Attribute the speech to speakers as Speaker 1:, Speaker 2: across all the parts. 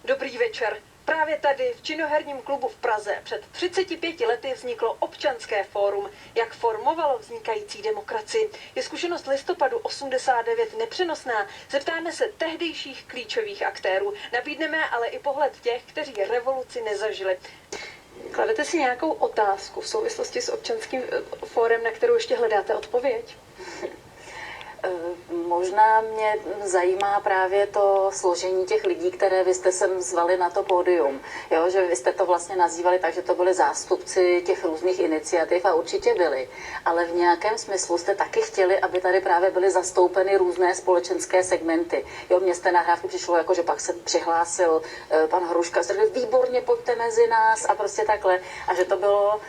Speaker 1: Dobrý večer. Právě tady v Činoherním klubu v Praze před 35 lety vzniklo Občanské fórum. Jak formovalo vznikající demokracii? Je zkušenost listopadu 89 nepřenosná? Zeptáme se tehdejších klíčových aktérů. Nabídneme ale i pohled těch, kteří revoluci nezažili. Kladete si nějakou otázku v souvislosti s Občanským fórem, na kterou ještě hledáte odpověď?
Speaker 2: Možná mě zajímá právě to složení těch lidí, které vy jste sem zvali na to pódium. Jo, že vy jste to vlastně nazývali tak, že to byli zástupci těch různých iniciativ a určitě byli. Ale v nějakém smyslu jste taky chtěli, aby tady právě byly zastoupeny různé společenské segmenty. Jo, mně z té nahrávky přišlo jako, že pak se přihlásil pan Hruška, řekl, výborně, pojďte mezi nás a prostě takhle. A že to bylo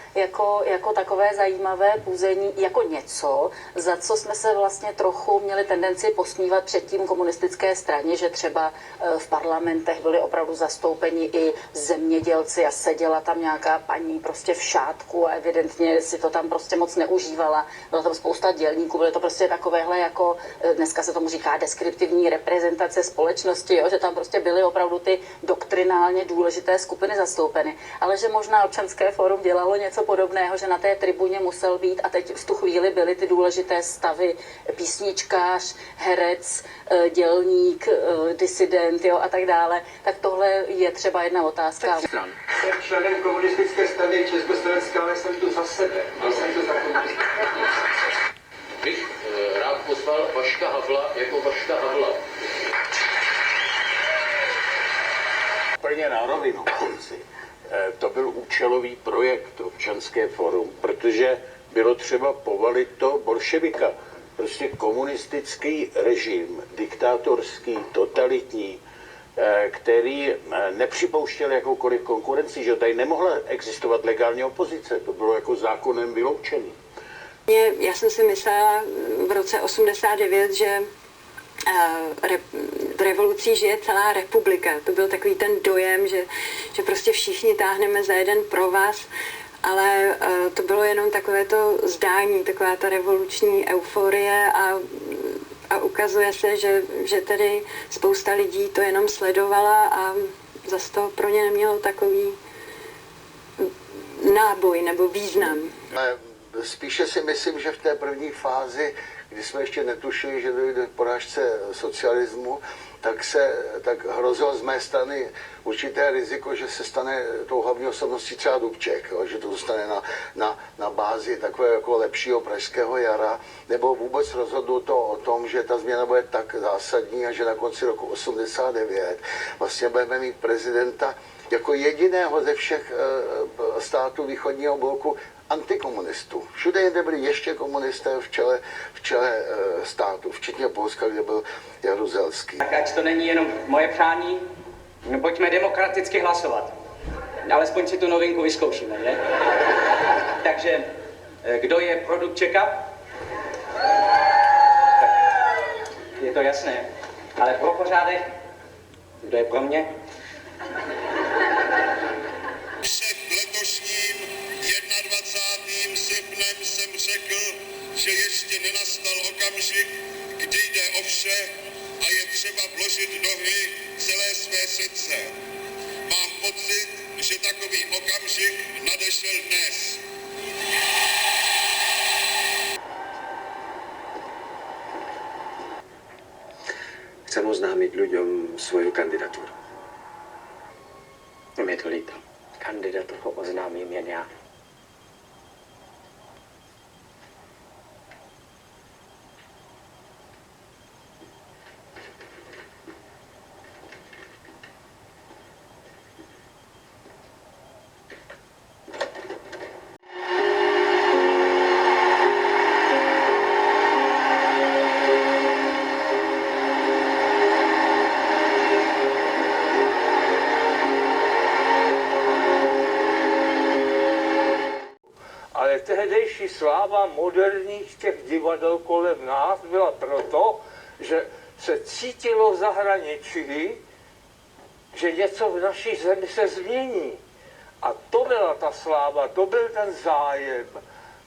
Speaker 2: jako takové zajímavé půzení, jako něco, za co jsme se vlastně trochu měli tendenci posmívat předtím komunistické straně, že třeba v parlamentech byli opravdu zastoupeni i zemědělci a seděla tam nějaká paní prostě v šátku a evidentně si to tam prostě moc neužívala. Byla tam spousta dělníků, byly to prostě takovéhle jako, dneska se tomu říká deskriptivní reprezentace společnosti, jo? Že tam prostě byly opravdu ty doktrinálně důležité skupiny zastoupeny. Ale že možná Občanské fórum dělalo něco podobného, že na té tribuně musel být a teď v tu chvíli byly ty důležité stavy písničkář, herec, dělník, disident, jo, a tak dále, tak tohle je třeba jedna otázka.
Speaker 3: Jsem členem komunistické strany Československa, ale jsem tu za sebe, nejsem tu za komunistickou.
Speaker 4: Bych rád pozval Vaška Havla jako Vaška Havla.
Speaker 5: Plně na rovinu, konci. To byl účelový projekt Občanské fórum, protože bylo třeba povalit to bolševika. Prostě komunistický režim, diktátorský, totalitní, který nepřipouštěl jakoukoliv konkurenci, že tady nemohla existovat legální opozice, to bylo jako zákonem vyloučený.
Speaker 6: Já jsem si myslela v roce 89, že revolucí žije celá republika. To byl takový ten dojem, že prostě všichni táhneme za jeden provaz, ale to bylo jenom takové to zdání, taková ta revoluční euforie a ukazuje se, že tedy spousta lidí to jenom sledovala a zase to pro ně nemělo takový náboj nebo význam.
Speaker 7: Spíše si myslím, že v té první fázi, kdy jsme ještě netušili, že dojde k porážce socialismu, tak hrozilo z mé strany určité riziko, že se stane tou hlavní osobností třeba Dubček, jo, že to zůstane na bázi takového jako lepšího pražského jara, nebo vůbec rozhodnuto o tom, že ta změna bude tak zásadní a že na konci roku 89 vlastně budeme mít prezidenta jako jediného ze všech států východního bloku antikomunistů. Všude jinde byli ještě komunisté v čele státu, včetně Polska, kde byl Jaruzelský.
Speaker 8: Tak ať to není jenom moje přání, pojďme demokraticky hlasovat. Alespoň si tu novinku vyzkoušíme, že? Takže, kdo je pro Dubčeka? Je to jasné, ale pro pořádek, kdo je pro mě?
Speaker 9: Před letošním 21. srpnem jsem řekl, že ještě nenastal okamžik, kdy jde o vše a je třeba vložit do hry celé své srdce. Mám pocit, že takový okamžik nadešel dnes.
Speaker 3: Chcem oznámiť ľuďom svoju kandidatúru. Je to líto. Kandidaturu oznámím jen já.
Speaker 10: Ale tehdejší sláva moderních těch divadel kolem nás byla proto, že se cítilo v zahraničí, že něco v naší zemi se změní. A to byla ta sláva, to byl ten zájem.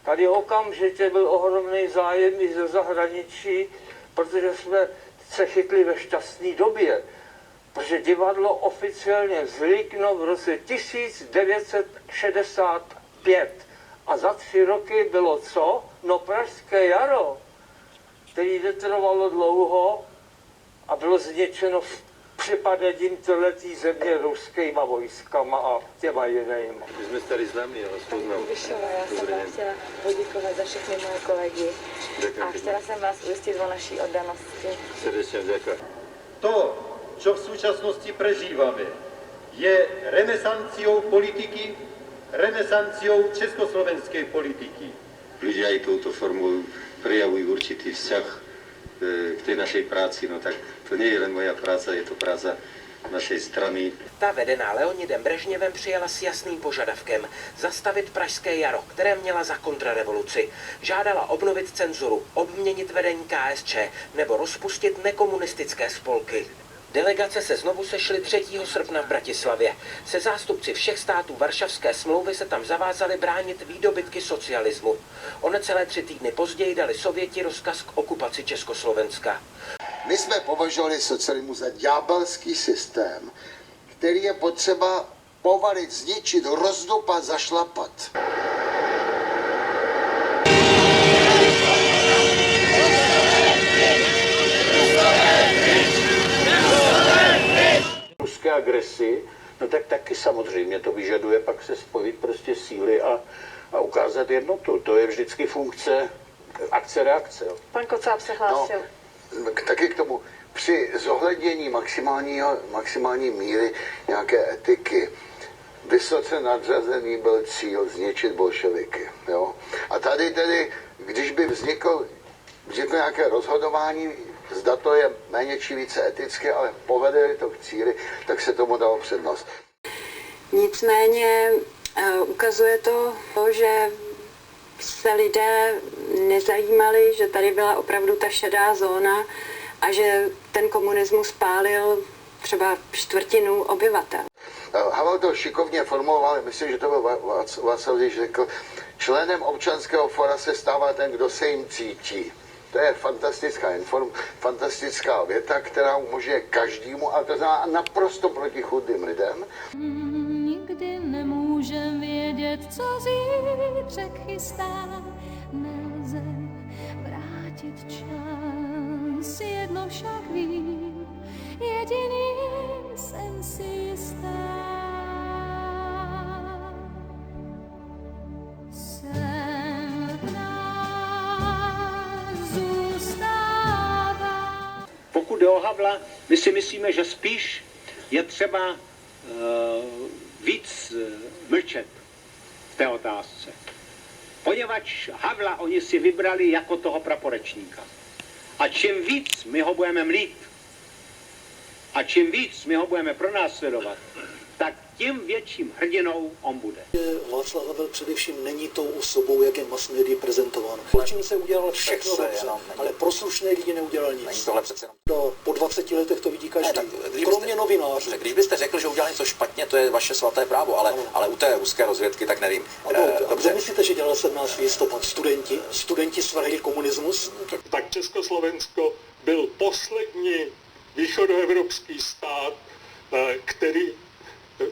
Speaker 10: Tady okamžitě byl ohromný zájem i ze zahraničí, protože jsme se chytli ve šťastné době. protože divadlo oficiálně vzniklo v roce 1965. A za 3 roky bylo co? No Pražské jaro, který netrvalo dlouho a bylo zničeno připadením tohletý země ruskýma vojskama a těma jinýma.
Speaker 11: My jsme tady známí, ale poznám.
Speaker 12: Já jsem vám chtěla poděkovat za všechny moje kolegy a chtěla jsem vás ujistit o naší oddanosti.
Speaker 11: Srdečně děkuji.
Speaker 13: To, čo v súčasnosti prežívame, je renesanciou politiky, renesanciou československej politiky.
Speaker 11: Ľudia aj touto formou prejavujú určitý vzťah k tej našej práci, no tak to nie je len moja práca, je to práca našej strany.
Speaker 14: Ta vedená Leonidem Brežněvem přijela s jasným požadavkem zastavit Pražské jaro, které měla za kontrarevoluci. Žádala obnovit cenzuru, obměnit vedení KSČ nebo rozpustit nekomunistické spolky. Delegace se znovu sešly 3. srpna v Bratislavě. Se zástupci všech států Varšavské smlouvy se tam zavázali bránit výdobytky socialismu. O necelé 3 týdny později dali Sověti rozkaz k okupaci Československa.
Speaker 7: My jsme považovali socialismus za ďábelský systém, který je potřeba povalit, zničit, rozdupat, zašlapat.
Speaker 5: Ruské agresi, no tak taky samozřejmě to vyžaduje pak se spojit prostě síly a ukázat jednotu. To je vždycky funkce akce-reakce.
Speaker 1: Pan Kocáb se hlásil.
Speaker 7: No, taky k tomu při zohlednění maximální míry nějaké etiky vysoce nadřazený byl cíl zničit bolševiky. Jo? A tady tedy, když by vzniklo nějaké rozhodování, zda to je méně či více etické, ale povede to k cíli, tak se tomu dalo přednost.
Speaker 6: Nicméně ukazuje to, že se lidé nezajímali, že tady byla opravdu ta šedá zóna a že ten komunismus pálil třeba 1/4 obyvatel.
Speaker 7: Havel to šikovně formuloval, myslím, že to byl Václav, když řekl, členem občanského fora se stává ten, kdo se jim cítí. To je fantastická věta, která umožňuje každému, ale to znamená naprosto protichůdným lidem.
Speaker 15: Nikdy nemůžem vědět, co zítřek chystá. Nelze vrátit čas, jedno však vím, jediným jsem si jistá.
Speaker 16: Pokud jde o Havla, my si myslíme, že spíš je třeba víc mlčet v té otázce. Poněvadž Havla oni si vybrali jako toho praporečníka. A čím víc my ho budeme mlít a čím víc my ho budeme pronásledovat, tak tím větším hrdinou on bude.
Speaker 17: Václav Havel především není tou osobou, jak je mass médií prezentován. Počím se udělal všechno dobře, ale pro slušné lidi neudělal nic. Po 20 letech to vidí každý, kromě novinářů.
Speaker 18: Když byste řekl, že udělal něco špatně, to je vaše svaté právo, ale u té ruské rozvědky tak nevím.
Speaker 17: Dobře. Myslíte, že dělal 17. listopad studenti svrhli komunismus?
Speaker 19: Tak Československo byl poslední východoevropský stát, který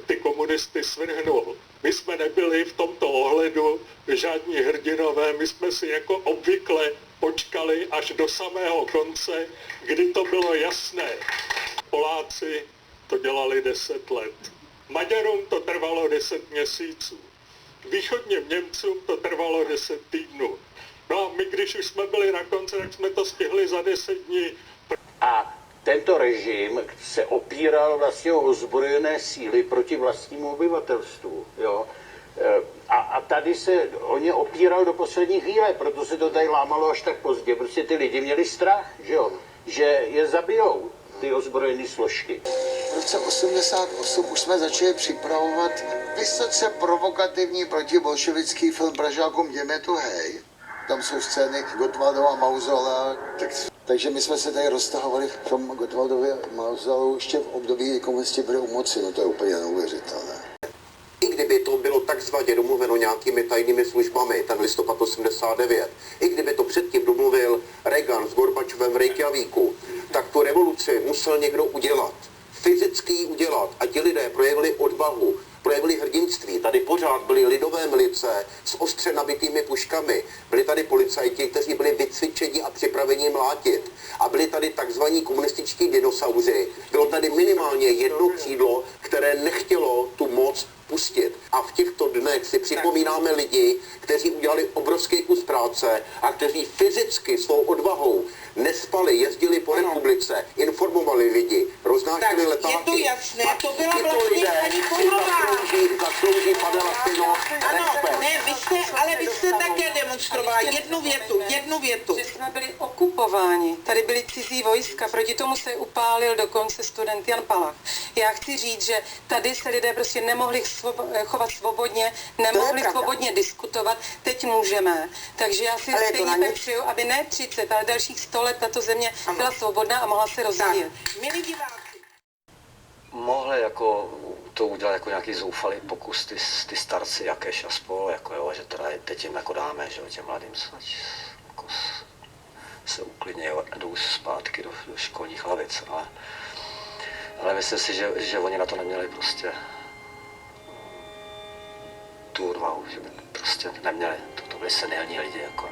Speaker 19: ty komunisty svrhnul. My jsme nebyli v tomto ohledu žádní hrdinové, my jsme si jako obvykle počkali až do samého konce, kdy to bylo jasné. Poláci to dělali 10 let. Maďarům to trvalo 10 měsíců. Východním Němcům to trvalo 10 týdnů. No a my, když už jsme byli na konci, tak jsme to stihli za 10 dní.
Speaker 5: A tento režim se opíral vlastně o ozbrojené síly proti vlastnímu obyvatelstvu. Jo? A tady se o ně opíral do poslední chvíle, proto se to tady lámalo až tak pozdě. Prostě ty lidi měli strach, že je zabijou ty ozbrojené složky.
Speaker 7: V roce 1988 už jsme začali připravovat vysoce provokativní protibolševický film Pražákům jdeme tu hej. Tam jsou scény Gottwaldova mauzolea. Takže my jsme se tady roztahovali v tom Gottwaldově mauzoleu ještě v období, kdy komunisti byli u moci. No to je úplně neuvěřitelné.
Speaker 18: I kdyby to bylo takzvaně domluveno nějakými tajnými službami, ten listopad 89, i kdyby to předtím domluvil Reagan s Gorbačovem v Reykjavíku, tak tu revoluci musel někdo udělat. fyzicky ji udělat. A ti lidé projevili odvahu, projevili hrdinství. Tady pořád byly lidové milice s ostře nabitými puškami. Byli tady policajti, kteří byli vycvičeni a připraveni mlátit. A byli tady takzvaní komunističtí dinosauři. Bylo tady minimálně jedno křídlo, které nechtělo tu moc pustit. A v těchto dnech si připomínáme lidi, kteří udělali obrovský kus práce a kteří fyzicky svou odvahou nespali, jezdili po republice, informovali lidi, roznášeli letáky.
Speaker 20: Je to jasné, to byla
Speaker 18: Tito
Speaker 20: vlastně
Speaker 18: lidé
Speaker 20: paní
Speaker 18: si
Speaker 20: Kourová.
Speaker 18: zaslouží, pane Lacino, respekt.
Speaker 20: Ne, vy jste také demonstrovala. Jednu větu.
Speaker 21: Že jsme byli okupováni, tady byly cizí vojska, proti tomu se upálil dokonce student Jan Palach. Já chci říct, že tady se lidé prostě nemohli chovat svobodně, nemohli svobodně diskutovat, teď můžeme. Takže já si stejně přeju, aby ne 30, ale dalších 100 let tato země byla svobodná a mohla se rozvíjet.
Speaker 20: Milí diváci.
Speaker 22: Mohli jako to udělat jako nějaký zoufalý pokus ty starci Jakeš a spol, jako jo, že teda teď jim jako dáme, že těm mladým jako se uklidně jdou zpátky do školních lavic, ale myslím si, že oni na to neměli prostě tu odvahu, že by prostě neměli, to byli senilní lidi jako.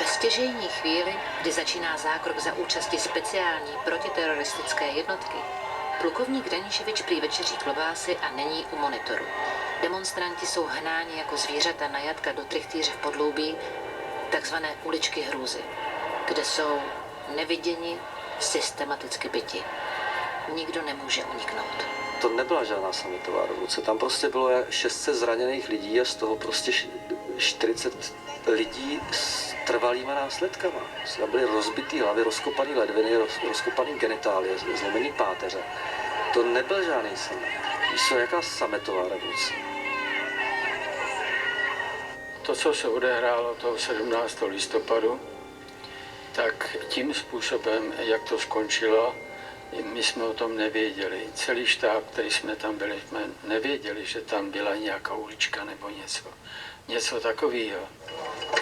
Speaker 23: Ve stěžejní chvíli, kdy začíná zákrok za účasti speciální protiteroristické jednotky, plukovník Daniševič prý večeří klobásy a není u monitoru. Demonstranti jsou hnáni jako zvířata na jatka do trichtýře v podloubí, takzvané uličky hrůzy, kde jsou neviděni systematicky byti. Nikdo nemůže uniknout.
Speaker 22: To nebyla žádná sametová revoluce, tam prostě bylo 600 zraněných lidí a z toho prostě 40 lidí s trvalýma následkama. Tam byly rozbitý hlavy, rozkopaný ledviny, rozkopaný genitálie, zlomený páteře. To nebyl žádný samet. Víš co, jaká sametová revoluce?
Speaker 24: To, co se odehrálo toho 17. listopadu, tak tím způsobem, jak to skončilo, my jsme o tom nevěděli. Celý štáb, který jsme tam byli, jsme nevěděli, že tam byla nějaká ulička nebo něco takového.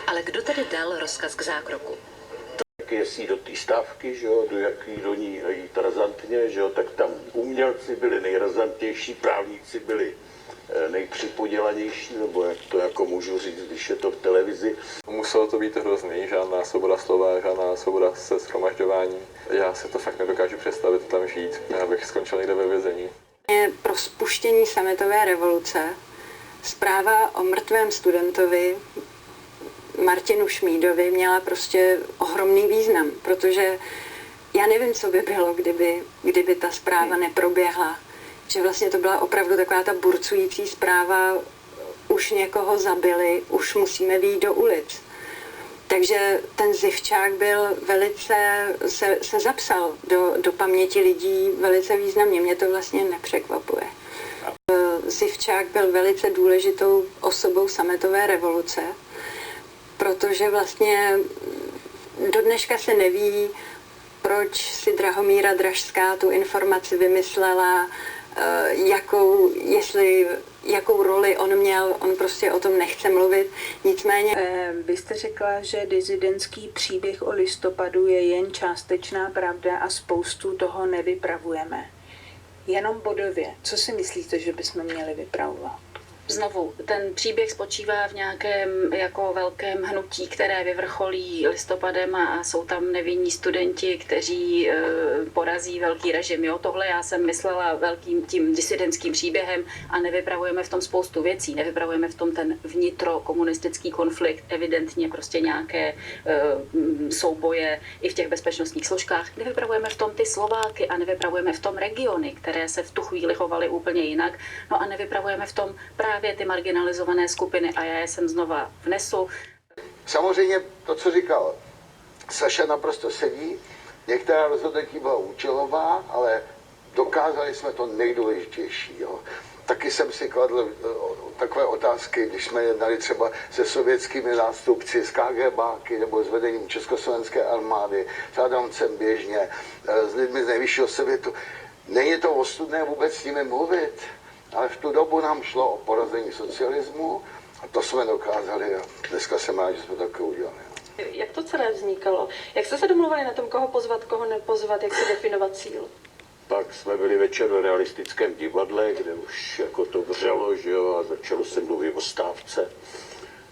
Speaker 23: Ale kdo tedy dal rozkaz k zákroku?
Speaker 5: Jak jezdí do té stávky, že jo, do ní jít razantně, že jo, tak tam umělci byli nejrazantnější, právníci byli nejpřipodělanější, nebo jak to jako můžu říct, když je to v televizi.
Speaker 25: Muselo to být hrozný, žádná svoboda slova, žádná svoboda se shromažďování. Já se to fakt nedokážu představit tam žít, já bych skončil někde ve vězení.
Speaker 6: Pro spuštění sametové revoluce zpráva o mrtvém studentovi Martinu Šmídovi měla prostě ohromný význam, protože já nevím, co by bylo, kdyby ta zpráva neproběhla. Že vlastně to byla opravdu taková ta burcující zpráva, už někoho zabili, už musíme vyjít do ulic. Takže ten Zivčák byl velice, se zapsal do paměti lidí velice významně. Mě to vlastně nepřekvapuje. Zivčák byl velice důležitou osobou sametové revoluce, protože vlastně do dneška se neví, proč si Drahomíra Dražská tu informaci vymyslela, jakou roli on měl, on prostě o tom nechce mluvit, nicméně...
Speaker 26: Vy jste řekla, že dizidentský příběh o listopadu je jen částečná pravda a spoustu toho nevypravujeme. Jenom bodově, co si myslíte, že bychom měli vypravovat?
Speaker 2: Znovu, ten příběh spočívá v nějakém jako velkém hnutí, které vyvrcholí listopadem a jsou tam nevinní studenti, kteří porazí velký režim. Jo, tohle já jsem myslela velkým tím disidentským příběhem a nevypravujeme v tom spoustu věcí. Nevypravujeme v tom ten vnitrokomunistický konflikt, evidentně prostě nějaké souboje i v těch bezpečnostních složkách. Nevypravujeme v tom ty Slováky a nevypravujeme v tom regiony, které se v tu chvíli chovaly úplně jinak. No a nevypravujeme v tom právě ty marginalizované skupiny a já je sem znova vnesu.
Speaker 7: Samozřejmě to, co říkal Saša, naprosto sedí. Některá rozhodnutí byla účelová, ale dokázali jsme to nejdůležitější. Jo. Taky jsem si kladl takové otázky, když jsme jednali třeba se sovětskými nástupci, s KGBáky nebo s vedením Československé armády, s Adamcem běžně, s lidmi z nejvyššího sovětu. Není to ostudné vůbec s nimi mluvit, ale v tu dobu nám šlo o porazení socialismu a to jsme dokázali a dneska jsem rád, že jsme to také udělali.
Speaker 1: Jak to celé vznikalo? Jak jste se domluvili na tom, koho pozvat, koho nepozvat, jak se definovat cíl?
Speaker 5: Pak jsme byli večer v Realistickém divadle, kde už jako to vřelo, že jo, a začalo se mluvit o stávce.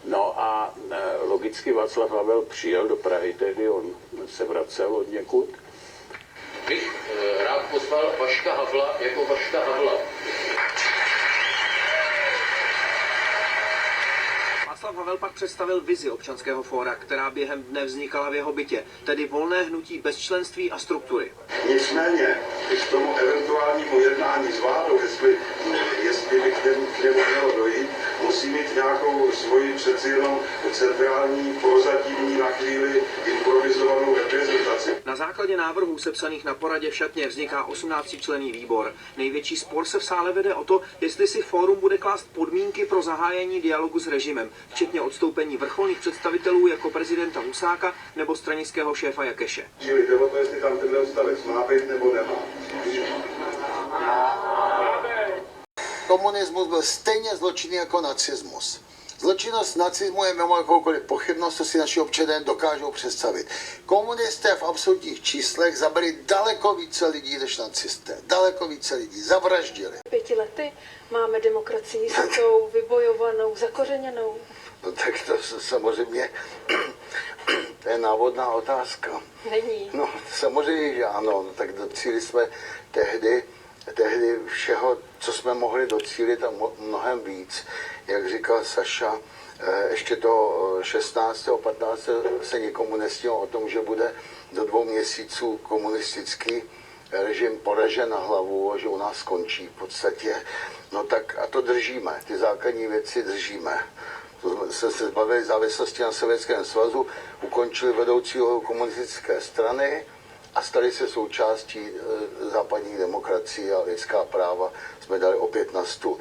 Speaker 5: No a logicky Václav Havel přijel do Prahy, tehdy on se vracel od někud.
Speaker 3: Bych rád pozval Vaška Havla jako Vaška Havla.
Speaker 4: Václav Havel pak představil vizi občanského fóra, která během dne vznikala v jeho bytě, tedy volné hnutí bez členství a struktury.
Speaker 8: Nicméně, když k tomu eventuálnímu jednání s vládou, jestli by k němu mělo dojít, musí mít nějakou svoji přeci jenom centrální, prozatímní, na chvíli improvizovanou reprezentaci.
Speaker 4: Na základě návrhů sepsaných na poradě v Šatně vzniká 18členný výbor. Největší spor se v sále vede o to, jestli si fórum bude klást podmínky pro zahájení dialogu s režimem, včetně odstoupení vrcholných představitelů jako prezidenta Husáka nebo stranického šéfa Jakeše.
Speaker 8: Čili jde o to, jestli tam tenhle odstavec má být nebo nemá.
Speaker 7: Komunismus byl stejně zločinný jako nacismus. Zločinnost nacismu je mimo jakoukoliv pochybnost, co si naši občané dokážou představit. Komunisté v absolutních číslech zabili daleko více lidí než nacisté. Daleko více lidí. Zavraždili.
Speaker 1: 5 lety máme demokracii jistotou, vybojovanou, zakořeněnou.
Speaker 7: No tak to samozřejmě, to je návodná otázka.
Speaker 1: Není.
Speaker 7: No samozřejmě, že ano. No, tak docílili jsme tehdy všeho, co jsme mohli docílit a mnohem víc. Jak říkal Saša, ještě to 16. 15. se nikomu nesnilo o tom, že bude do 2 měsíců komunistický režim poražen na hlavu a že u nás skončí v podstatě. No tak a to držíme, ty základní věci držíme. To jsme se zbavili závislosti na Sovětském svazu, ukončili vedoucího komunistické strany a stali se součástí západních demokracií a lidská práva jsme dali opět na stůl.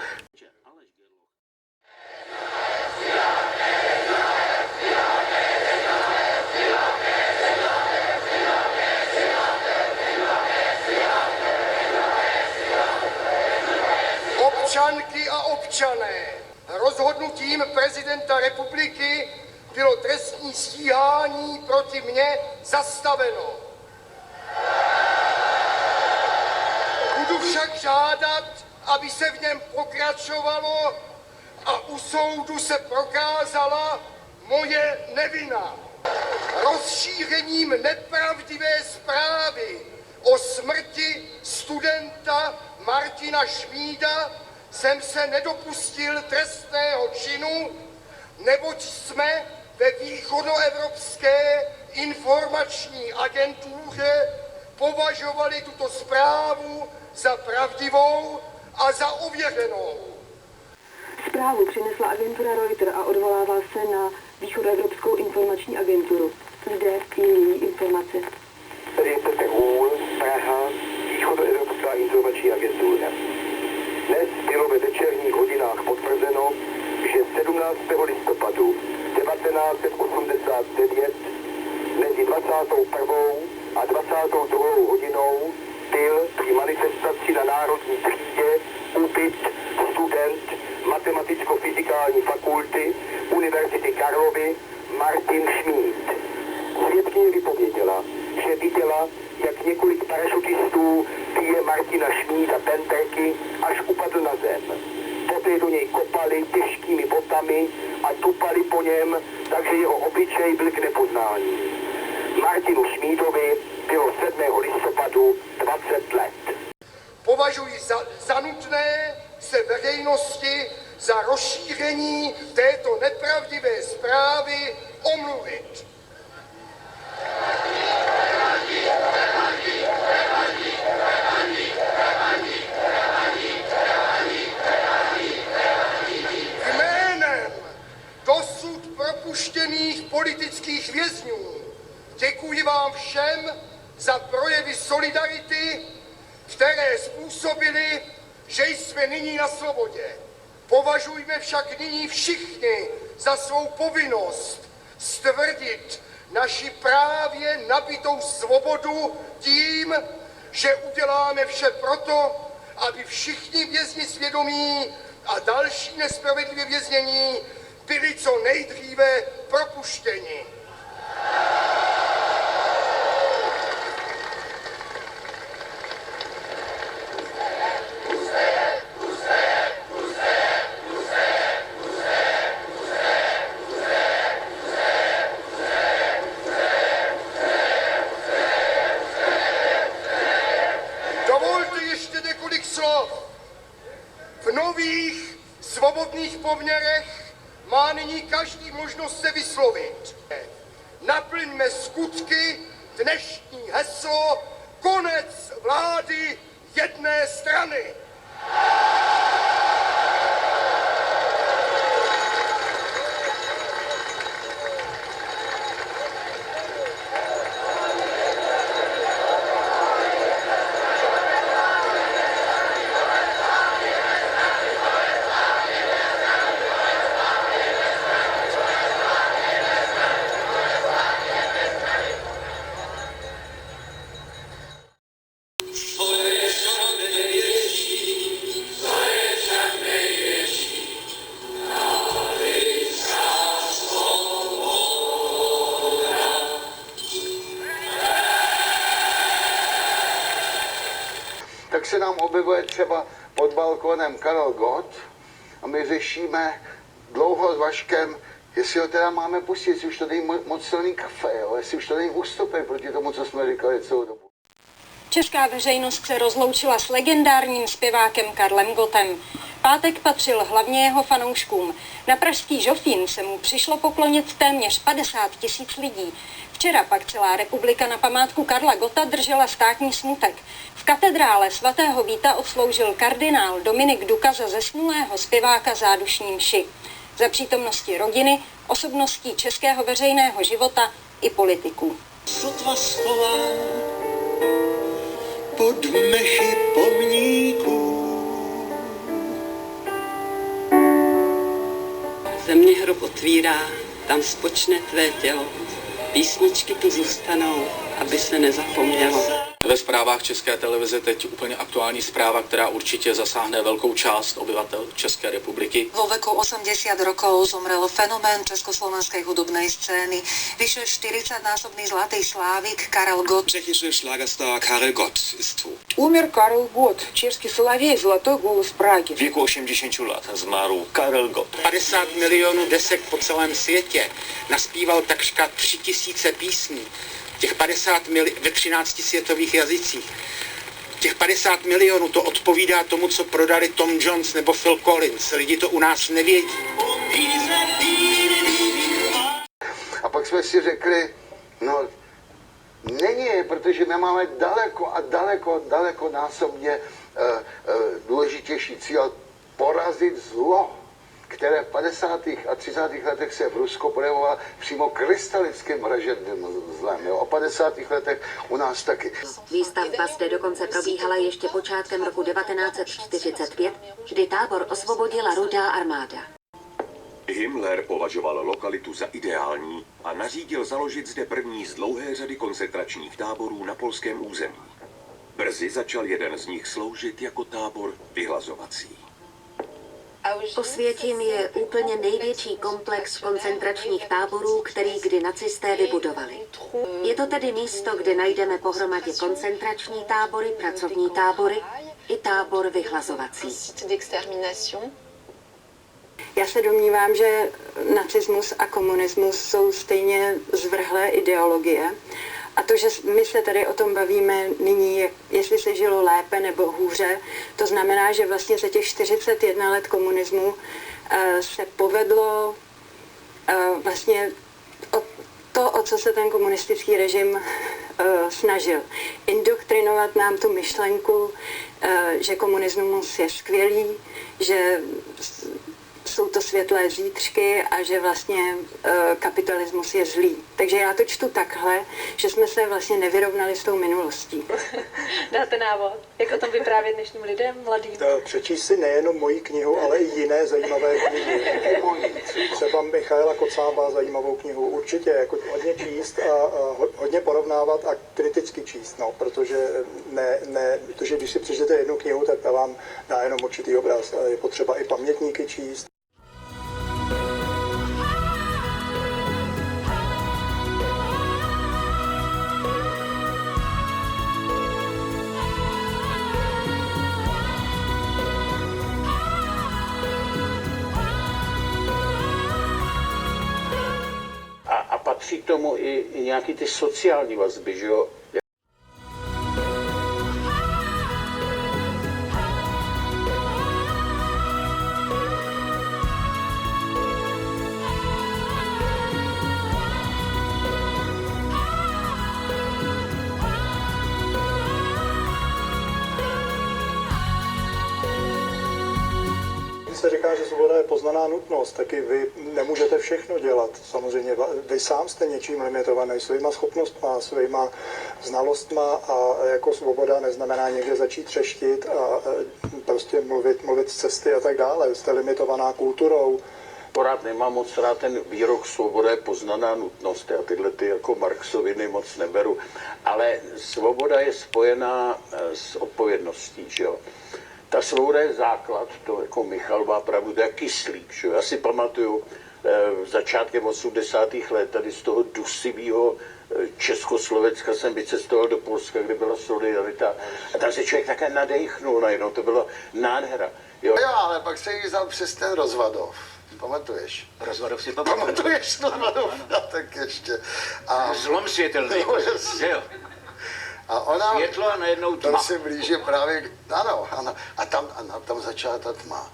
Speaker 9: Občanky a občané, rozhodnutím prezidenta republiky bylo trestní stíhání proti mně zastaveno. Budu však žádat, aby se v něm pokračovalo a u soudu se prokázala moje nevina. Rozšířením nepravdivé zprávy o smrti studenta Martina Šmída jsem se nedopustil trestného činu, neboť jsme ve východoevropské informační agentuře považovali tuto zprávu za pravdivou a za ověřenou.
Speaker 6: Zprávu přinesla agentura Reuters a odvolává se na východoevropskou informační agenturu. Zde je její informace.
Speaker 10: Tady je Petr Hůl, Praha, východoevropská informační agentura. Dnes bylo ve večerních hodinách potvrzeno, že 17. listopadu 1989 mezi 21. a 22. hodinou byl při manifestaci na Národní třídě ubit student Matematicko-fyzikální fakulty Univerzity Karlovy Martin Šmíd. Svědkyně vypověděla, že viděla, jak několik parašutistů bije Martina Šmída penterky, až upadl na zem. Poté do něj kopali těžkými botami a tupali po něm, takže jeho obličej byl k nepoznání. Martinu Šmídovi bylo 7. listopadu 20 let.
Speaker 9: Považuji za nutné se veřejnosti za rozšíření této nepravdivé zprávy omluvit. Jménem dosud propuštěných politických vězňů děkuji vám všem za projevy solidarity, které způsobily, že jsme nyní na svobodě. Považujme však nyní všichni za svou povinnost stvrdit naši právě nabitou svobodu tím, že uděláme vše proto, aby všichni vězni svědomí a další nespravedlivé věznění byli co nejdříve propuštěni. nových svobodných poměrech má nyní každý možnost se vyslovit. Naplňme skutky dnešní heslo konec vlády jedné strany.
Speaker 7: Tak se nám objevuje třeba pod balkónem Karel Gott a my řešíme dlouho s Vaškem, jestli ho teda máme pustit, jestli už to není moc silný kafe, jo? Jestli už to není ústupek proti tomu, co jsme říkali celou dobu.
Speaker 6: Česká veřejnost se rozloučila s legendárním zpěvákem Karlem Gottem. Pátek patřil hlavně jeho fanouškům. Na pražský Žofín se mu přišlo poklonit téměř 50 000 lidí. Včera pak celá republika na památku Karla Gotta držela státní smutek. V katedrále svatého Víta odsloužil kardinál Dominik Duka za zesnulého zpěváka zádušní mši. Za přítomnosti rodiny, osobností českého veřejného života i politiků.
Speaker 11: Sotva schován pod mechy pomníků.
Speaker 12: Země hrob otvírá, tam spočne tvé tělo. Písničky tu zůstanou, aby se nezapomnělo.
Speaker 13: Ve zprávách České televize teď úplně aktuální zpráva, která určitě zasáhne velkou část obyvatel České republiky.
Speaker 14: Vo veku 80 rokov zomrel fenomén československej hudobnej scény. Vyše 40-násobný zlatý slávik Karel Gott.
Speaker 15: Tschechische Schlagerstar Karel Gott ist tot.
Speaker 16: Умер Карл Гот, чешский соловей, золотой голос Праги.
Speaker 15: V věku 80 let zmarł Karel Gott.
Speaker 27: 50 milionů desek po celém světě. Naspíval takřka 3000 písní. Těch 50 ve 13 světových jazycích. Těch 50 milionů to odpovídá tomu, co prodali Tom Jones nebo Phil Collins. Lidi to u nás nevědí.
Speaker 7: A pak jsme si řekli, no není, protože my máme daleko násobně důležitější cíl porazit zlo, které v 50. a 30. letech se v Rusku projevovalo přímo krystalickým vražedným zlem. Jo? A v 50. letech u nás taky.
Speaker 28: Výstavba zde dokonce probíhala ještě počátkem roku 1945, kdy tábor osvobodila Rudá armáda.
Speaker 29: Himmler považoval lokalitu za ideální a nařídil založit zde první z dlouhé řady koncentračních táborů na polském území. Brzy začal jeden z nich sloužit jako tábor vyhlazovací.
Speaker 28: Osvětim je úplně největší komplex koncentračních táborů, který kdy nacisté vybudovali. Je to tedy místo, kde najdeme pohromadě koncentrační tábory, pracovní tábory i tábor vyhlazovací.
Speaker 6: Já se domnívám, že nacismus a komunismus jsou stejně zvrhlé ideologie. A to, že my se tady o tom bavíme nyní, jestli se žilo lépe nebo hůře, to znamená, že vlastně za těch 41 let komunismu se povedlo vlastně o co se ten komunistický režim snažil. Indoktrinovat nám tu myšlenku, že komunismus je skvělý, že jsou to světlé zítřky a že vlastně kapitalismus je zlý. Takže já to čtu takhle, že jsme se vlastně nevyrovnali s tou minulostí.
Speaker 1: Dáte návod, jak o tom vyprávět dnešním lidem, mladým?
Speaker 17: Přečíst si nejenom moji knihu, ale i jiné zajímavé knihy. Třeba Michaela Kocába zajímavou knihu. Určitě jako hodně číst a hodně porovnávat a kriticky číst, no, protože když si přečtete jednu knihu, tak ta vám dá jenom určitý obraz. Je potřeba i pamětníky číst.
Speaker 5: A patří k tomu i nějaký ty sociální vazby, že jo?
Speaker 17: se říká, že svoboda je poznaná nutnost, taky vy nemůžete všechno dělat. Samozřejmě vy sám jste něčím limitovaný, svýma schopnostma, svýma znalostma a jako svoboda neznamená někde začít třeštit a prostě mluvit z cesty a tak dále. Jste limitovaná kulturou.
Speaker 5: Pořád nemám moc rád ten výrok svoboda je poznaná nutnost. Já tyhle ty jako Marxoviny moc neberu. Ale svoboda je spojená s odpovědností, že jo. Ta svoboda je základ, to jako Michal má pravdu, to je kyslík, že jo. Já si pamatuju začátkem 80. let tady z toho dusivého Československa jsem vycestoval do Polska, kde byla solidarita a tam se člověk také nadechnul najednou, to byla nádhera.
Speaker 7: Jo, ale pak se jí vzal přes ten Rozvadov. Pamatuješ?
Speaker 5: Rozvadov si pamatuju.
Speaker 7: Pamatuješ Rozvadov? No, tak ještě. A
Speaker 5: zlom světelný.
Speaker 7: No,
Speaker 5: jo.
Speaker 7: A ona,
Speaker 5: světlo a najednou tma.
Speaker 7: Tam se blíže právě, ano. A tam začala ta tma.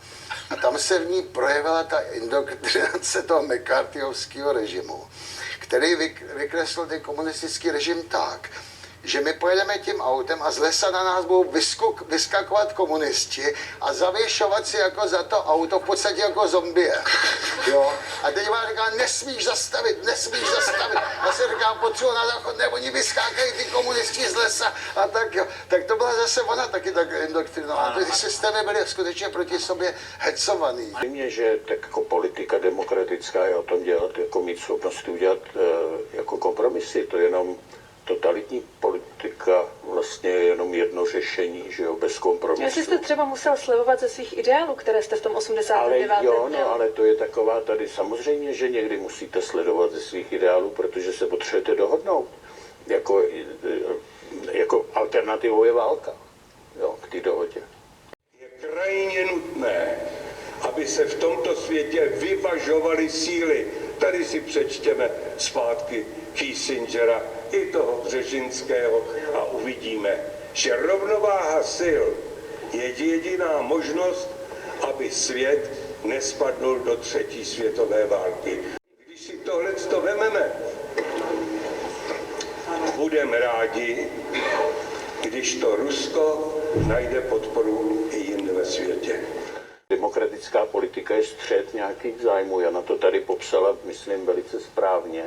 Speaker 7: A tam se v ní projevila ta indoktrinace toho McCarthyovského režimu, který vykreslil ten komunistický režim tak, že my pojedeme tím autem a z lesa na nás budou vyskakovat komunisti a zavěšovat si jako za to auto v podstatě jako zombie. Jo? A teď vám říká, nesmíš zastavit. A se říká, potřebuji na záchod, nebo oni vyskákají ty komunisti z lesa a tak jo. Tak to byla zase ona taky tak indoktrinovaná. Ty systémy byly skutečně proti sobě hecovaný.
Speaker 5: Myslím, že tak jako politika demokratická je o tom dělat, jako mít schopnost udělat jako kompromisy, to je jenom totalitní politika vlastně je jenom jedno řešení, že jo, bez kompromisu.
Speaker 1: Jestli jste třeba musel slevovat ze svých ideálů, které jste v tom 89.
Speaker 5: Ale jo, no, ale to je taková tady, samozřejmě, že někdy musíte sledovat ze svých ideálů, protože se potřebujete dohodnout. Jako alternativou je válka, jo, k té dohodě.
Speaker 8: Je krajně nutné, aby se v tomto světě vyvažovaly síly. Tady si přečtěme zpátky Kissingera i toho Břežinského a uvidíme, že rovnováha sil je jediná možnost, aby svět nespadl do třetí světové války. Když si tohleto vememe, budeme rádi, když to Rusko najde podporu i jinde ve světě.
Speaker 5: Demokratická politika je střet nějakých zájmů. Jana to tady popsala, myslím, velice správně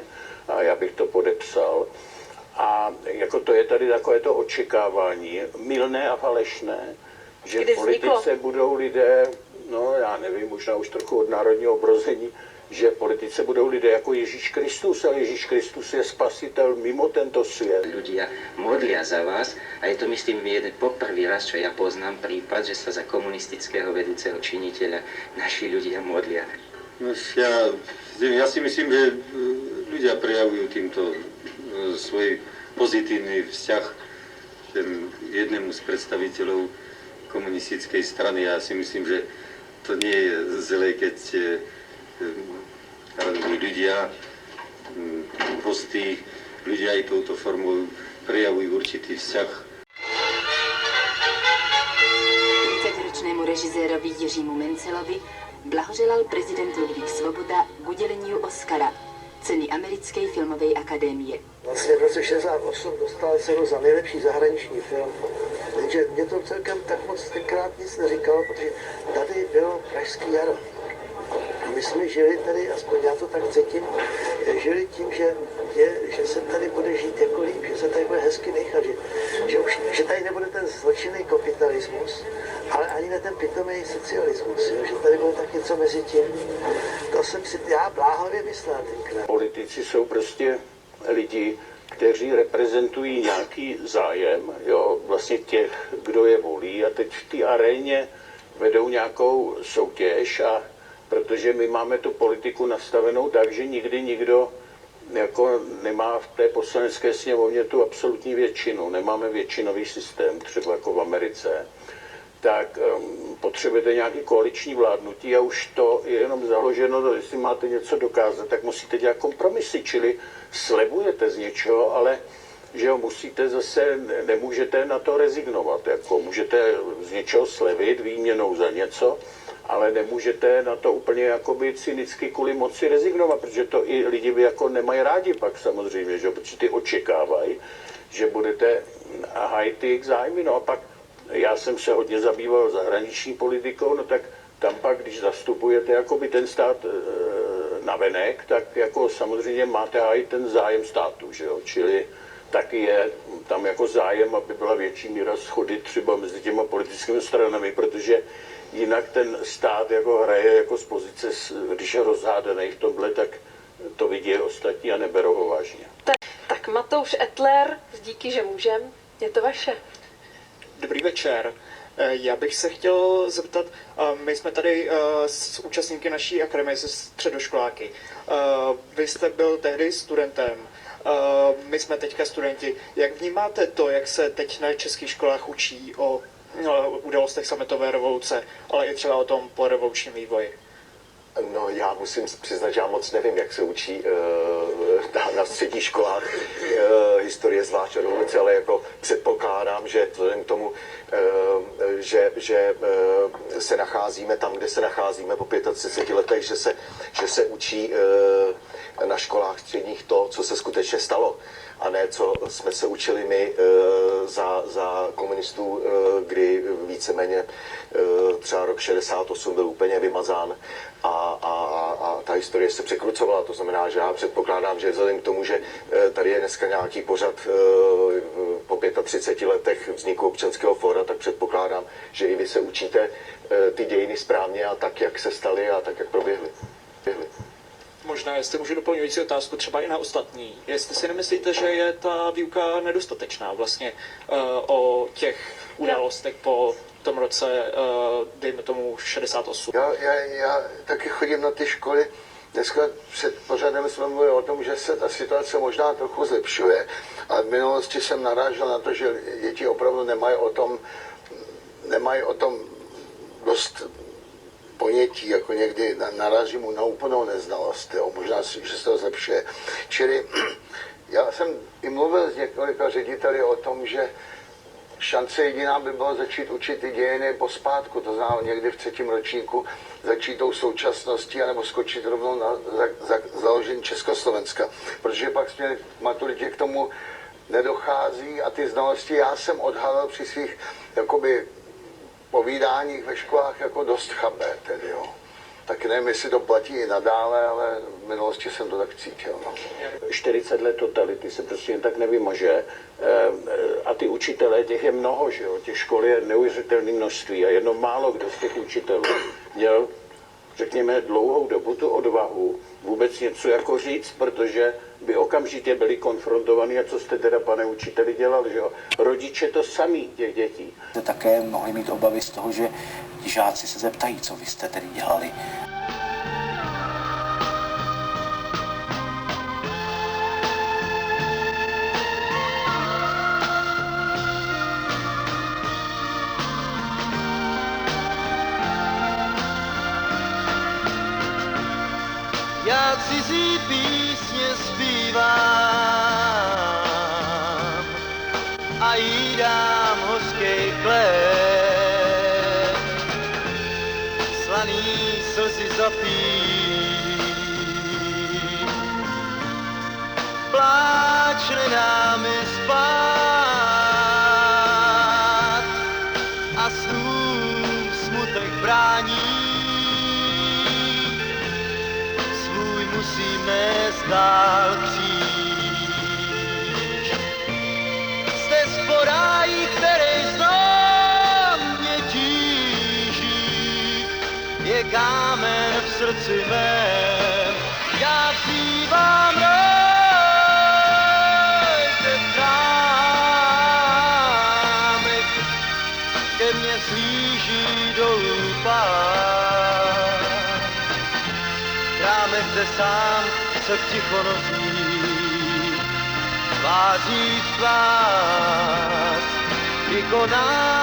Speaker 5: a já bych to podepsal. A jako to je tady takové to očekávání, mylné a falešné, že v politice budou lidé, no já nevím, možná už trochu od národního obrození, že v politice budou lidé jako Ježíš Kristus, ale Ježíš Kristus je spasitel mimo tento svět.
Speaker 18: Ľudia modlia za vás a je to, myslím, jeden poprvý raz, čo ja poznám prípad, že sa za komunistického vedúceho činiteľa naši ľudia modlia.
Speaker 19: No, ja si myslím, že ľudia prejavujú týmto svoj pozitívny vzťah jednému z predstaviteľov komunistickej strany. Ja si myslím, že to nie je zlé, keď ľudia, prostí ľudia aj touto formou prejavujú určitý vzťah.
Speaker 20: 30-ročnému režisérovi Jiřímu Mencelovi blahoželal prezident Ludvík Svoboda k udělení Oscara, ceny Americké filmové akadémie.
Speaker 21: Vlastně v roce 68 dostal cenu za nejlepší zahraniční film, takže mě to celkem tak moc tenkrát nic neříkalo, protože tady bylo Pražský jaro. A my jsme žili tady, aspoň já to tak cítím, žili tím, že se tady bude žít jako líp, že se tady bude hezky nechat, že tady nebude ten zločinný kapitalismus, ale ani ne ten pitomý socialismus, že tady bude tak něco mezi tím. To jsem si já bláhově myslel tenkrát.
Speaker 5: Politici jsou prostě lidi, kteří reprezentují nějaký zájem, jo, vlastně těch, kdo je volí a teď v té aréně vedou nějakou soutěž a protože my máme tu politiku nastavenou tak, že nikdy nikdo jako nemá v té poslanecké sněmovně tu absolutní většinu. Nemáme většinový systém, třeba jako v Americe. Tak potřebujete nějaký koaliční vládnutí a už to je jenom založeno, jestli máte něco dokázat, tak musíte dělat kompromisy, čili slibujete z něčeho, ale že jo, musíte zase, nemůžete na to rezignovat, jako můžete z něčeho slevit výměnou za něco, ale nemůžete na to úplně jakoby cynicky kvůli moci rezignovat, protože to i lidi by jako nemají rádi pak samozřejmě, že? Protože ty očekávají, že budete hájit jejich zájmy. No a pak já jsem se hodně zabýval zahraniční politikou, no tak tam pak, když zastupujete jakoby ten stát navenek, tak jako samozřejmě máte i ten zájem státu, že jo? Čili taky je tam jako zájem, aby byla větší míra shody třeba mezi těma politickými stranami, protože jinak ten stát jako hraje jako z pozice, když je rozhádaný v tomhle, tak to vidí ostatní a neberou ho vážně.
Speaker 1: Tak Matouš Ettler, díky, že můžem, je to vaše.
Speaker 2: Dobrý večer. Já bych se chtěl zeptat, my jsme tady s účastníky naší akademie, se středoškoláky. Vy jste byl tehdy studentem, my jsme teďka studenti. Jak vnímáte to, jak se teď na českých školách učí o událostech sametové revoluce, ale i třeba o tom porevolučním vývoji?
Speaker 3: No, já musím přiznat, že já moc nevím, jak se učí na středních školách historie, zvlášť revoluce, ale jako předpokládám, že vzhledem k tomu, že se nacházíme tam, kde se nacházíme po 35 letech, že se učí na školách středních to, co se skutečně stalo, a ne co jsme se učili my za komunistů, kdy víceméně třeba rok 68 byl úplně vymazán a ta historie se překrucovala. To znamená, že já předpokládám, že vzhledem k tomu, že tady je dneska nějaký pořad po 35 letech vzniku občanského fóra, tak předpokládám, že i vy se učíte ty dějiny správně a tak, jak se staly a tak, jak proběhly.
Speaker 2: Možná, jestli můžu doplňující otázku třeba i na ostatní. Jestli si nemyslíte, že je ta výuka nedostatečná vlastně o těch událostech po tom roce, dejme tomu 68?
Speaker 7: Já taky chodím na ty školy. Dneska před pořadem jsme mluvili o tom, že se ta situace možná trochu zlepšuje. A v minulosti jsem narážel na to, že děti opravdu nemají o tom dost ponětí, jako někdy naráží mu na úplnou neznalost, jo. Možná, že se to zlepšuje. Čili já jsem i mluvil s několika řediteli o tom, že šance jediná by bylo začít učit ty dějiny pospátku, to znamená někdy v 3. ročníku začít tou současností, anebo skočit rovnou na založení Československa, protože pak jsme maturitě k tomu nedochází a ty znalosti já jsem odhalil při svých jakoby povídáních ve školách jako dost chabé tedy, jo. Tak nevím, jestli to platí i nadále, ale v minulosti jsem to tak cítil. No.
Speaker 5: 40 let totality se prostě jen tak nevymaže a ty učitelé, těch je mnoho, že jo. Těch škol je neuvěřitelné množství a jenom málo kdo z těch učitelů měl, řekněme, dlouhou dobu tu odvahu vůbec něco jako říct, protože by okamžitě byli konfrontovaní, a co jste teda, pane učiteli, dělal, že jo? Rodiče to samý těch dětí.
Speaker 4: Také mohli mít obavy z toho, že ti žáci se zeptají, co vy jste tedy dělali.
Speaker 11: Já cizí písně zpívám a jídám hořkej chléb, slaný slzy zapít. Pláč nedá mi spát a snům smutek brání. Musíme zdál kříž. Jste sporájí, který znám mě tíží, je kámen v srdci mém. Já vzývám rojte trámek, ke mně slíží dolů pár. Rámek zde sám se v tichonocí tváří v tvář vykonám.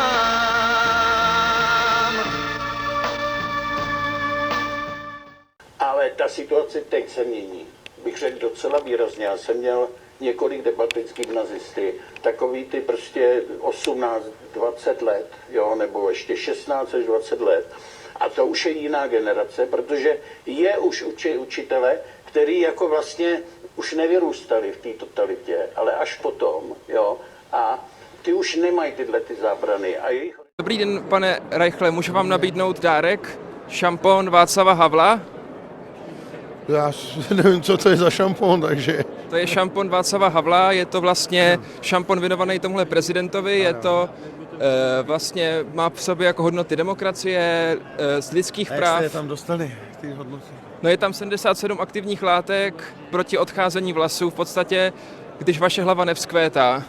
Speaker 5: Ale ta situace teď se mění. Bych řekl docela výrazně. Já jsem měl několik debat gymnazisty, takový ty prostě 18, 20 let, jo, nebo ještě 16 až 20 let. A to už je jiná generace, protože je už učitele, který jako vlastně už nevyrůstali v té totalitě, ale až potom, jo, a ty už nemají tyhle ty zábrany. A jejich...
Speaker 10: Dobrý den, pane Reichle, můžu vám nabídnout dárek?
Speaker 9: šampon Václava Havla?
Speaker 10: Já nevím, co to je za šampon, takže...
Speaker 9: To je šampon Václava Havla, je to vlastně šampon věnovaný tomuhle prezidentovi, je to vlastně má v sobě jako hodnoty demokracie, z lidských
Speaker 10: a
Speaker 9: práv.
Speaker 10: jak jste je tam dostali, ty hodnoty?
Speaker 9: No je tam 77 aktivních látek proti odcházení vlasů, v podstatě, když vaše hlava nevzkvétá.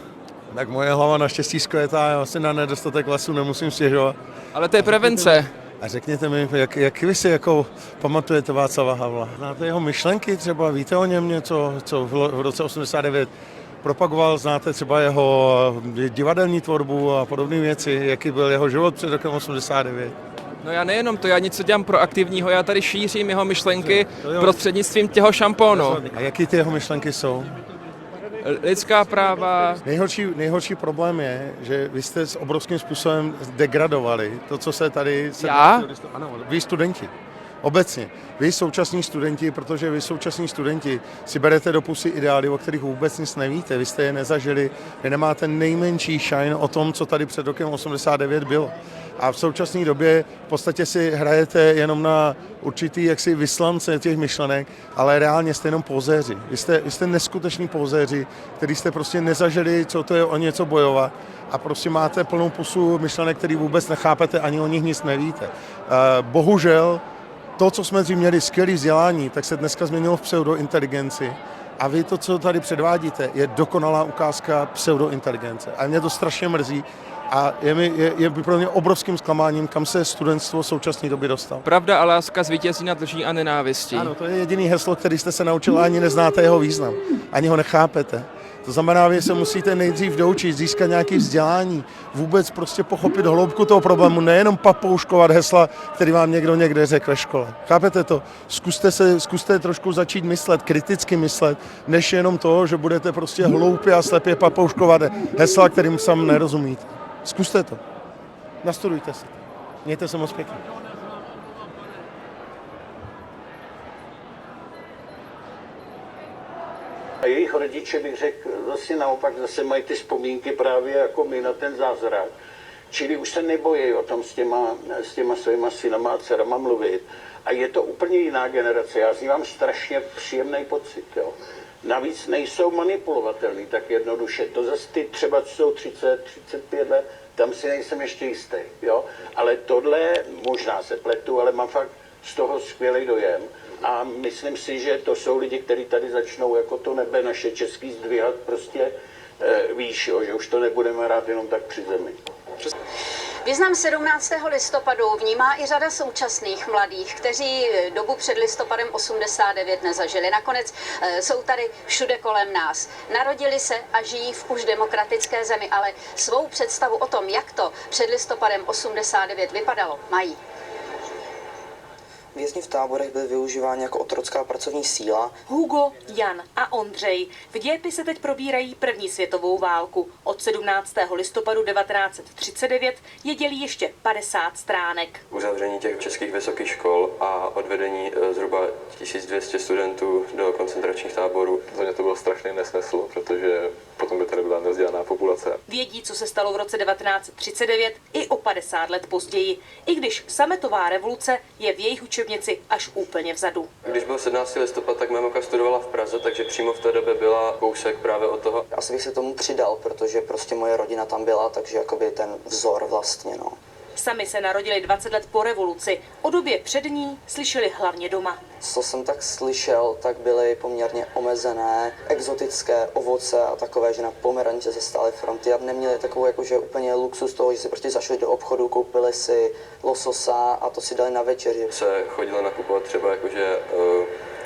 Speaker 10: Tak moje hlava naštěstí zkvétá, já si na nedostatek vlasů nemusím stěžovat.
Speaker 9: Ale to je prevence.
Speaker 10: A řekněte mi, jak vy si jako pamatujete Václava Havla? Znáte jeho myšlenky třeba, víte o něm něco, co v roce 89 propagoval, znáte třeba jeho divadelní tvorbu a podobné věci, jaký byl jeho život před rokem 89?
Speaker 9: No já nejenom to, já něco dělám proaktivního, já tady šířím jeho myšlenky prostřednictvím těho šampónu.
Speaker 10: A jaký ty jeho myšlenky jsou?
Speaker 9: Lidská práva.
Speaker 10: Nejhorší problém je, že vy jste s obrovským způsobem degradovali to, co se tady...
Speaker 9: Já?
Speaker 10: Ano, vy studenti. Obecně. Vy současní studenti, protože vy současní studenti si berete do pusy ideály, o kterých vůbec nic nevíte. Vy jste je nezažili, vy nemáte nejmenší shine o tom, co tady před rokem 89 bylo. A v současné době v podstatě si hrajete jenom na určitý jaksi vyslance těch myšlenek, ale reálně jste jenom pozéři. Vy jste neskuteční pozéři, který jste prostě nezažili, co to je o něco bojovat a prostě máte plnou pusu myšlenek, který vůbec nechápete, ani o nich nic nevíte. Bohužel to, co jsme dřív měli skvělé vzdělání, tak se dneska změnilo v pseudointeligenci. A vy to, co tady předvádíte, je dokonalá ukázka pseudointeligence. A mě to strašně mrzí. A je pro mě obrovským zklamáním, kam se studentstvo v současné době dostalo.
Speaker 9: Pravda a láska zvítězí nad lží a nenávistí.
Speaker 10: Ano, to je jediný heslo, který jste se naučili, ani neznáte jeho význam. Ani ho nechápete. To znamená, že se musíte nejdřív doučit, získat nějaké vzdělání, vůbec prostě pochopit hloubku toho problému, nejenom papouškovat hesla, který vám někdo někde řekl ve škole. Chápete to? Zkuste trošku začít myslet, kriticky myslet, než jenom to, že budete prostě hloupě a slepě papouškovat hesla, kterým sám nerozumíte. Zkuste to. Nastudujte si. Mějte se moc pěkně.
Speaker 5: A jejich rodiče, bych řekl, vlastně naopak zase mají ty vzpomínky právě jako my na ten zázrak. Čili už se nebojí o tom s těma svýma synama a dcerama mluvit. A je to úplně jiná generace. Já z ní mám strašně příjemný pocit. Jo. Navíc nejsou manipulovatelný tak jednoduše. To zase ty třeba jsou 30, 35 let, tam si nejsem ještě jistý. Jo. Ale tohle, možná se pletu, ale mám fakt z toho skvělý dojem. A myslím si, že to jsou lidi, kteří tady začnou jako to nebe naše český zdvíhat prostě výš, jo, že už to nebudeme hrát jenom tak při zemi.
Speaker 12: Význam 17. listopadu vnímá i řada současných mladých, kteří dobu před listopadem 89 nezažili. Nakonec jsou tady všude kolem nás. Narodili se a žijí v už demokratické zemi, ale svou představu o tom, jak to před listopadem 89 vypadalo, mají.
Speaker 13: Vězni v táborech byli využíváni jako otrocká pracovní síla.
Speaker 22: Hugo, Jan a Ondřej v dějepise teď probírají první světovou válku. Od 17. listopadu 1939 je dělí ještě 50 stránek.
Speaker 23: Uzavření těch českých vysokých škol a odvedení zhruba 1200 studentů do koncentračních táborů. Za mě to byl strašný nesmysl, protože potom by tady byla nevzdělaná populace.
Speaker 22: Vědí, co se stalo v roce 1939 i o 50 let později, i když sametová revoluce je v jejich učebnici až úplně vzadu.
Speaker 23: Když byl 17. listopad, tak mamka studovala v Praze, takže přímo v té době byla kousek právě od toho.
Speaker 13: Asi bych se tomu přidal, protože prostě moje rodina tam byla, takže jakoby ten vzor vlastně, no.
Speaker 22: Sami se narodili 20 let po revoluci. O době před ní slyšeli hlavně doma.
Speaker 13: Co jsem tak slyšel, tak byly poměrně omezené exotické ovoce a takové, že na Pomeranice se stály fronty a neměli takovou jakože úplně luxus toho, že si prostě zašli do obchodu, koupili si lososa a to si dali na večeři.
Speaker 23: Se chodilo nakupovat třeba jakože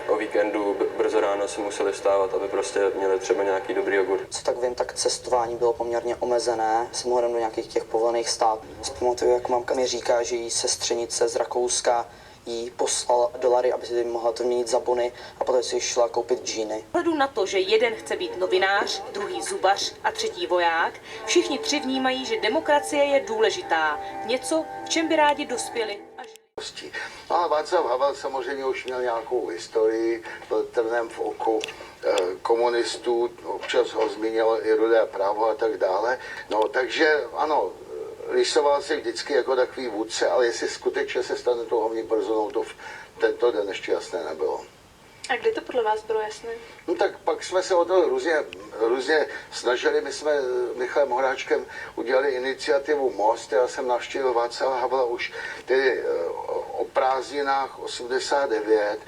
Speaker 23: o víkendu brzo ráno si museli vstávat, aby prostě měli třeba nějaký dobrý jogurt.
Speaker 13: Co tak vím, tak cestování bylo poměrně omezené s ohledem do nějakých těch povolených států. Vzpamatuju, jak mamka mi říká, že jí sestřenice z Rakouska jí poslal dolary, aby si mohla to měnit za bony a potom si šla koupit džíny.
Speaker 22: Hledu na to, že jeden chce být novinář, druhý zubař a třetí voják, všichni tři vnímají, že demokracie je důležitá. Něco, v čem by rádi dospěli.
Speaker 7: No a Václav Havel samozřejmě už měl nějakou historii, byl trnem v oku komunistů, občas ho zmínilo i Rudé právo a tak dále. No takže ano, rýsoval se vždycky jako takový vůdce, ale jestli skutečně se stane tou hlavní personou, to v tento den ještě jasné nebylo.
Speaker 22: A kdy to podle vás bylo jasné?
Speaker 7: No tak pak jsme se o to různě snažili. My jsme s Michalem Horáčkem udělali iniciativu Most. Já jsem navštívil Václava Havla už tedy o prázdninách 89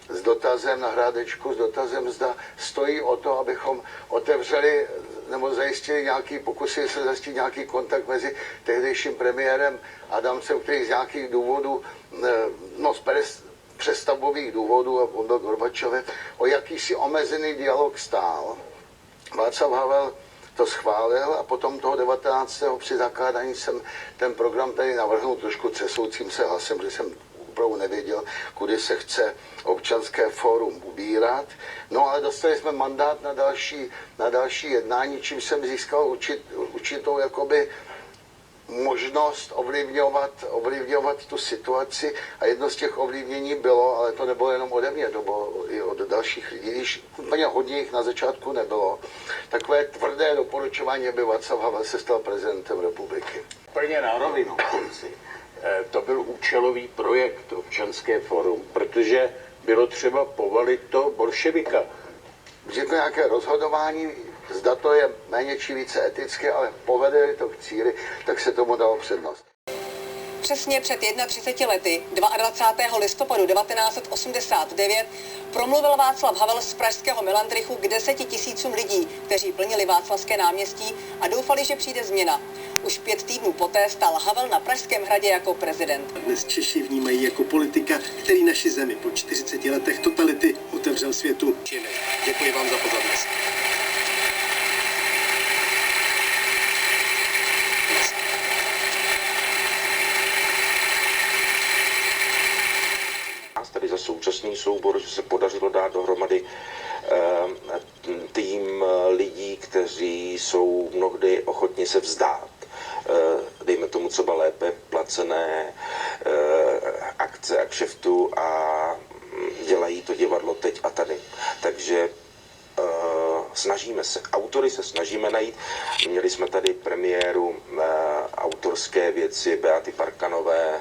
Speaker 7: s dotazem na Hrádečku, s dotazem, zda stojí o to, abychom otevřeli nebo zajistili nějaký, pokusili se zajistit nějaký kontakt mezi tehdejším premiérem Adamcem, který z nějakých důvodů, přestavbových důvodů, a on byl Gorbačovem, o jakýsi omezený dialog stál. Václav Havel to schválil a potom toho 19. při zakládání jsem ten program tady navrhnul trošku třesoucím se hlasem, že jsem opravdu nevěděl, kudy se chce občanské fórum ubírat. No ale dostali jsme mandát na další jednání, čím jsem získal určitou jakoby možnost ovlivňovat tu situaci a jedno z těch ovlivnění bylo, ale to nebylo jenom ode mě, to bylo i od dalších lidí, když úplně hodně jich na začátku nebylo, takové tvrdé doporučování, aby Václav Havel se stal prezidentem republiky.
Speaker 5: Plně na rovinu, kluci. To byl účelový projekt Občanské fórum, protože bylo třeba povalit to bolševika.
Speaker 7: Že to nějaké rozhodování, zda to je méně či více etické, ale povede to k cíli, tak se tomu dalo přednost.
Speaker 14: Přesně před 31 lety, 22. listopadu 1989, promluvil Václav Havel z pražského Melandrichu k 10 000 lidí, kteří plnili Václavské náměstí a doufali, že přijde změna. Už 5 týdnů poté stál Havel na Pražském hradě jako prezident.
Speaker 17: Dnes Češi vnímají jako politika, který naši zemi po 40 letech totality otevřel světu. Děkuji vám za pozornost.
Speaker 15: Tady za současný soubor, že se podařilo dát dohromady tým lidí, kteří jsou mnohdy ochotni se vzdát. Dejme tomu třeba lépe placené akce a kšeftu a dělají to divadlo teď a tady. Takže snažíme se, autory se snažíme najít. Měli jsme tady premiéru autorské věci Beaty Parkanové,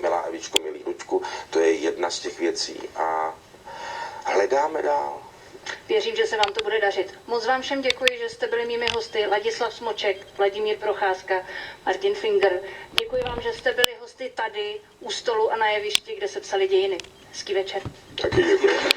Speaker 15: Milá Evičko, milý Luďku, to je jedna z těch věcí a hledáme dál.
Speaker 16: Věřím, že se vám to bude dařit. Moc vám všem děkuji, že jste byli mými hosty. Ladislav Smoček, Vladimír Procházka, Martin Finger. Děkuji vám, že jste byli hosty tady u stolu a na jevišti, kde se psaly dějiny. Hezký večer.
Speaker 5: Taky děkuji.